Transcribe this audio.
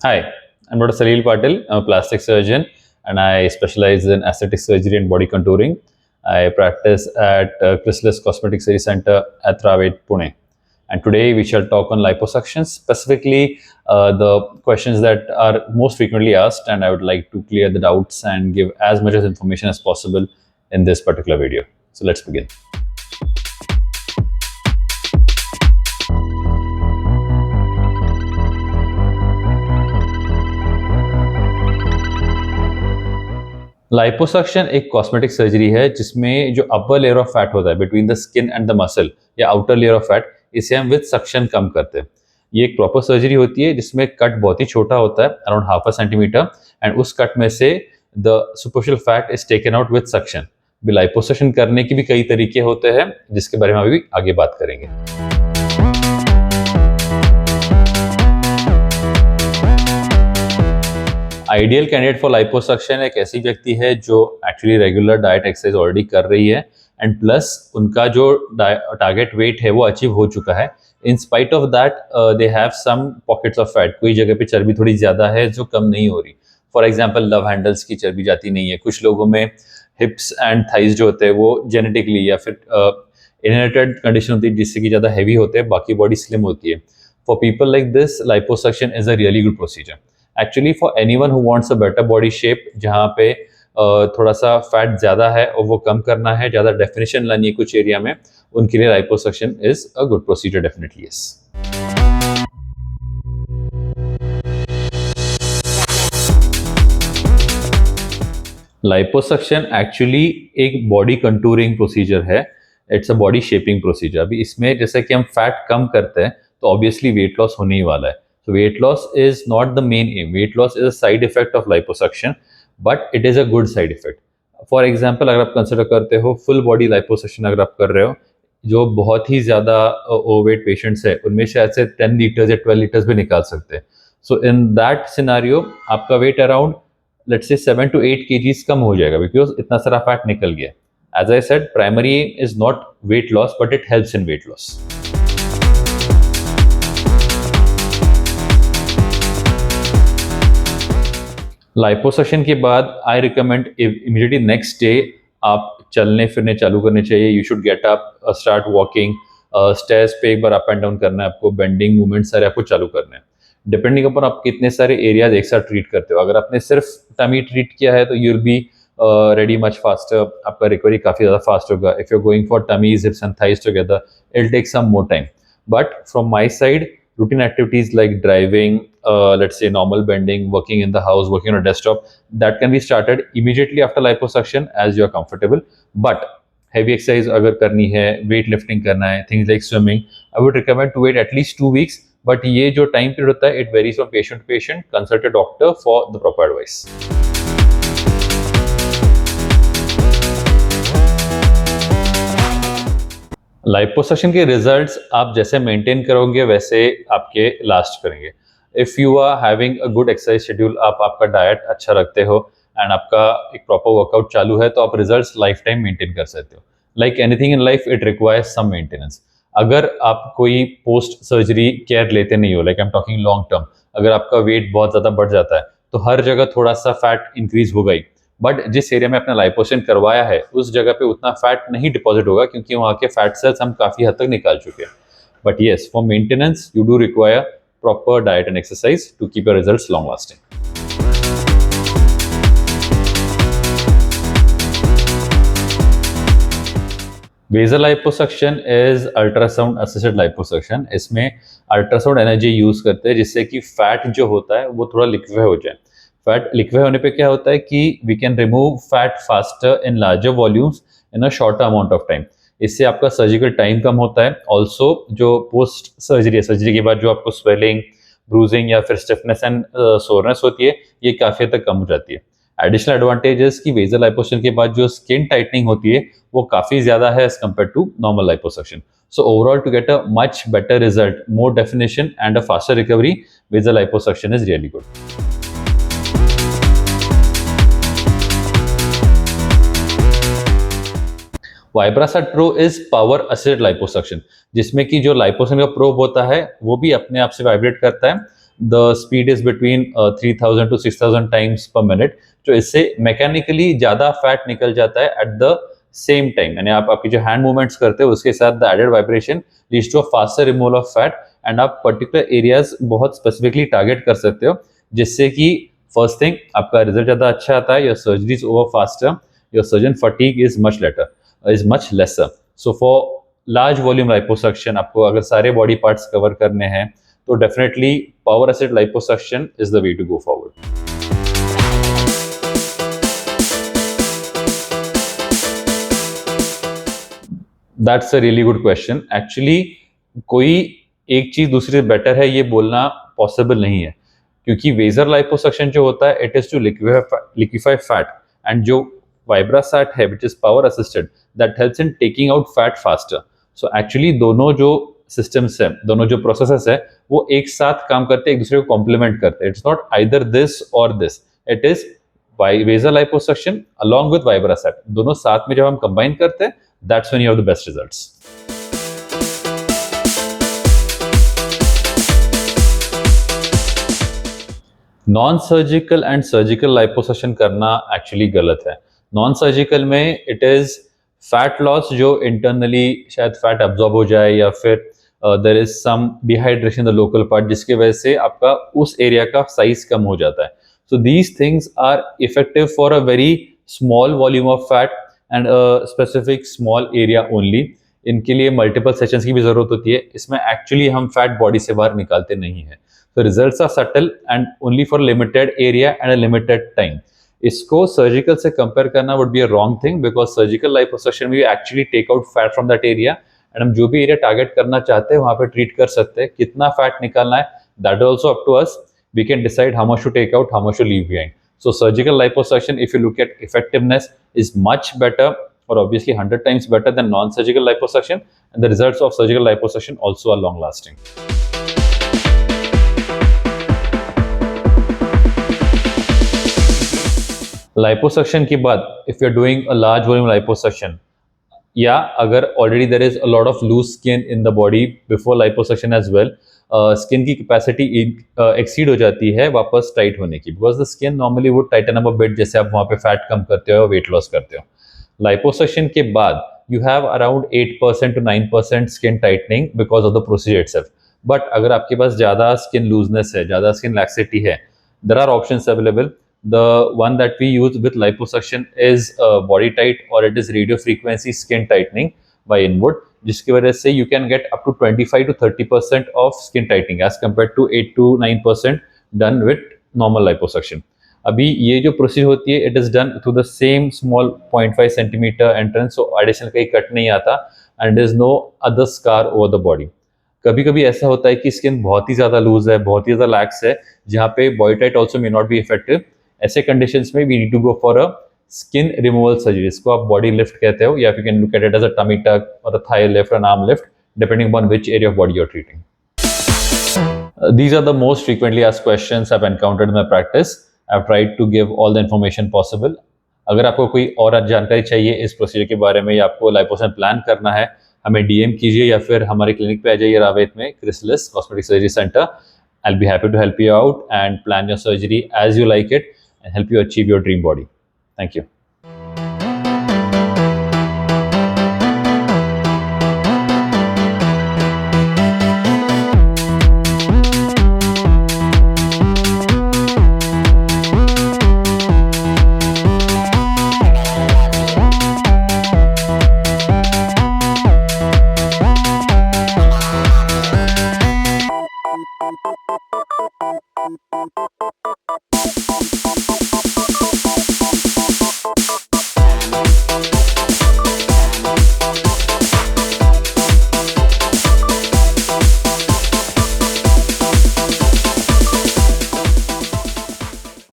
Hi, I'm Dr. Salil Patil. I'm a plastic surgeon and I specialize in aesthetic surgery and body contouring. I practice at Chrysalis Cosmetic Surgery Center at Ravet, Pune. And today we shall talk on liposuction, specifically the questions that are most frequently asked. And I would like to clear the doubts and give as much as information as possible in this particular video. So let's begin. Liposuction एक cosmetic surgery है जिसमें जो upper layer of fat होता है between the skin and the muscle या outer layer of fat, इसे हम with suction कम करते हैं। ये एक प्रॉपर सर्जरी होती है जिसमें कट बहुत ही छोटा होता है, around half a centimetre, and उस कट में से the superficial fat is taken out with suction. Liposuction करने के भी कई तरीके होते हैं जिसके बारे में अभी आगे बात करेंगे। आइडियल कैंडिडेट फॉर लाइपोसक्शन एक ऐसी व्यक्ति है जो actually regular diet exercise already कर रही है एंड प्लस उनका जो टारगेट वेट है वो अचीव हो चुका है। In spite of that they have some pockets of fat, कोई जगह पे चर्बी थोड़ी ज़्यादा है जो कम नहीं हो रही। फॉर एग्जाम्पल लव हैंडल्स की चर्बी जाती नहीं है, कुछ लोगों में हिप्स एंड थाइज जो होते हैं वो जेनेटिकली या फिर इनहेरिटेड कंडीशन होती है जिससे कि ज़्यादा हैवी होते हैं, बाकी बॉडी स्लिम होती है। For people like this liposuction is a really good procedure. Actually for anyone who wants a better body shape, जहाँ पे थोड़ा सा फैट ज़्यादा है और वो कम करना है, ज़्यादा डेफिनेशन लानी है कुछ एरिया में, उनके लिए liposuction is a good procedure definitely. Yes, liposuction actually एक बॉडी कंटूरिंग प्रोसीजर है। It's a body shaping procedure. अभी इसमें जैसे कि हम फैट कम करते हैं तो ऑब्वियसली वेट लॉस होने ही वाला है। So weight loss is not the main aim. Weight loss is a side effect of liposuction, but it is a good side effect. For example, अगर आप कंसिडर करते हो फुल बॉडी liposuction अगर आप कर रहे हो, जो बहुत ही ज़्यादा ओवरवेट पेशेंट्स है उनमें शायद से 10 लीटर्स या 12 लीटर्स भी निकाल सकते हैं। सो इन दैट सिनारियो आपका weight around let's say 7 to 8 kgs कम हो जाएगा बिकॉज इतना सारा फैट निकल गया। As I said, primary aim is not weight loss but it helps in weight loss. Liposuction के बाद I recommend immediately next day आप चलने फिरने चालू करने चाहिए। You should get up, start walking, stairs पे एक बार अप एंड डाउन करना है आपको, बेंडिंग मूवमेंट सारे आपको चालू करने हैं। डिपेंडिंग अपन आप कितने सारे एरियाज एक साथ ट्रीट करते हो। अगर आपने सिर्फ टमी ट्रीट किया है तो you will be ready much faster, आपका रिकवरी काफ़ी ज़्यादा फास्ट होगा। If you going for tummies, hips and thighs together, it take some more time. But from my side, routine activities like driving, let's say normal bending, working in the house, working on a desktop, that can be started immediately after liposuction as you are comfortable. But heavy exercise अगर करनी है, weight lifting करना है, things like swimming, I would recommend to wait at least 2 weeks. But ये जो time period होता है, it varies from patient to patient. Consult a doctor for the proper advice. Liposuction के रिजल्ट्स आप जैसे maintain करोगे वैसे आपके लास्ट करेंगे। If you are having a good exercise schedule, आप आपका डाइट अच्छा रखते हो एंड आपका एक प्रॉपर वर्कआउट चालू है तो आप रिजल्ट्स लाइफ टाइम मेंटेन कर सकते हो। Like anything in life, it requires some maintenance. अगर आप कोई पोस्ट सर्जरी केयर लेते नहीं हो, like I am talking long term, अगर आपका वेट बहुत ज़्यादा बढ़ जाता है तो हर जगह थोड़ा सा फैट इंक्रीज होगा ही, बट जिस एरिया में आपने लाइपोसक्शन करवाया है उस जगह पे उतना फैट नहीं डिपॉजिट होगा क्योंकि वहाँ के फैट सेल्स हम काफ़ी हद तक निकाल चुके हैं। But yes, for maintenance you do require proper diet and exercise to keep your results long lasting. Basal liposuction is ultrasound assisted liposuction. इसमें अल्ट्रासाउंड एनर्जी यूज करते हैं जिससे कि फैट जो होता है वो थोड़ा लिक्विफाई हो जाए। फैट लिक्विफाई होने पे क्या होता है कि we can remove fat faster in larger volumes in a shorter amount of time. इससे आपका सर्जिकल टाइम कम होता है। ऑल्सो जो पोस्ट सर्जरी है, सर्जरी के बाद जो आपको स्वेलिंग, ब्रूजिंग या फिर स्टिफनेस एंड सोरनेस होती है, ये काफ़ी हद तक कम हो जाती है। एडिशनल एडवांटेजेस की बेसल लाइपोसक्शन के बाद जो स्किन टाइटनिंग होती है वो काफ़ी ज़्यादा है as compare to normal liposuction. So overall, to get a much better result, more definition and a faster recovery, basal liposuction is really good. Vibrasat pro is power assisted liposuction, जिसमें कि जो liposuction का probe होता है वो भी अपने आप से वाइब्रेट करता है the speed is between 3000 to 6000 times पर मिनट, जो इससे मैकेनिकली ज़्यादा फैट निकल जाता है एट द सेम टाइम। यानी आप आपकी जो हैंड मूवमेंट्स करते हो उसके साथ the added vibration leads to a faster removal of fat, and आप पर्टिकुलर एरियाज बहुत स्पेसिफिकली टारगेट कर सकते हो, जिससे कि फर्स्ट थिंग आपका रिजल्ट ज़्यादा अच्छा आता है, your surgery is over faster, your surgeon fatigue is much later is much lesser. So for large volume liposuction आपको अगर सारे बॉडी पार्ट्स कवर करने हैं तो definitely power assisted liposuction is the way to go forward. That's a really good question. Actually कोई एक चीज दूसरे से बेटर है ये बोलना पॉसिबल नहीं है, क्योंकि वेजर लाइपोसक्शन जो होता है it is to liquefy fat, and जो वाइब्रासैट है which is power assisted that helps in taking out fat faster. So actually दोनों जो सिस्टम्स है, दोनों जो प्रोसेसेस है वो एक साथ काम करते हैं, एक दूसरे को कॉम्प्लीमेंट करते हैं। इट्स नॉट आइदर दिस और this, it is vaser liposuction along with Vibrasat, दोनों साथ में जब हम कंबाइन करते हैं that's when you have the best results. Non surgical and surgical liposuction करना एक्चुअली गलत है। नॉन सर्जिकल में इट इज फैट लॉस जो इंटरनली शायद फैट अब्जॉर्ब हो जाए, या फिर there is some dehydration in the local part जिसकी वजह से आपका उस एरिया का साइज कम हो जाता है। So these things are effective for a very small volume of fat and specific small area only. इनके लिए मल्टीपल सेशंस की भी जरूरत होती है। इसमें एक्चुअली हम फैट बॉडी से बाहर निकालते नहीं है। So results are subtle and only for limited area and a limited time. इसको सर्जिकल से कंपेयर करना would be a wrong thing, because surgical liposuction में actually take out fat from that area, and हम जो भी area target करना चाहते हैं वहां पे ट्रीट कर सकते हैं। कितना फैट निकालना है that is also up to us. We can decide how much to take out, how much to leave behind. So surgical liposuction, if you look at effectiveness, is much better, or obviously 100 times better than non-surgical liposuction, and the results of surgical liposuction also are long lasting. Liposuction के बाद if you are doing a large volume liposuction, या अगर already there is a lot of loose skin in the body before liposuction as well, skin की capacity exceed हो जाती है वापस tight होने की, because the skin normally would tighten up a bit जैसे आप वहाँ पे फैट कम करते हो, वेट लॉस करते हो। लाइपोसक्शन के बाद you have around 8% to 9% skin tightening because of the procedure itself. But अगर आपके पास ज़्यादा स्किन लूजनेस है, ज़्यादा स्किन लैक्सिटी है, there are options available. The one that we use with liposuction is body tight, or it is radio frequency skin tightening by Inwood, जिसकी वजह से you can get up to 25 to 30% of skin tightening as compared to 8 to 9% done with normal liposuction. अभी ये जो procedure होती है it is done through the same small 0.5 centimeter entrance, so additional कहीं cut नहीं आता, and there is no other scar over the body. कभी कभी ऐसा होता है कि स्किन बहुत ही ज़्यादा लूज है, बहुत ही ज़्यादा लैक्स है, जहाँ पे body tight also may not be effective. ऐसे कंडीशंस में we need to go for a skin removal surgery, इसको आप बॉडी लिफ्ट कहते हो, या you can look at it as a tummy tuck और a thigh lift, an arm lift, depending upon which area of body you are treating. These are the most frequently asked questions I've encountered in my practice. I've tried to give all the information possible. अगर आपको कोई और जानकारी चाहिए इस procedure के बारे में, या आपको लाइपोसक्शन प्लान करना है, हमें डीएम कीजिए या फिर हमारे क्लिनिक पे आ जाइए रावेत में chrysalis cosmetic surgery centre. I'll be happy to help you out and plan your surgery as you like it and help you achieve your dream body. Thank you.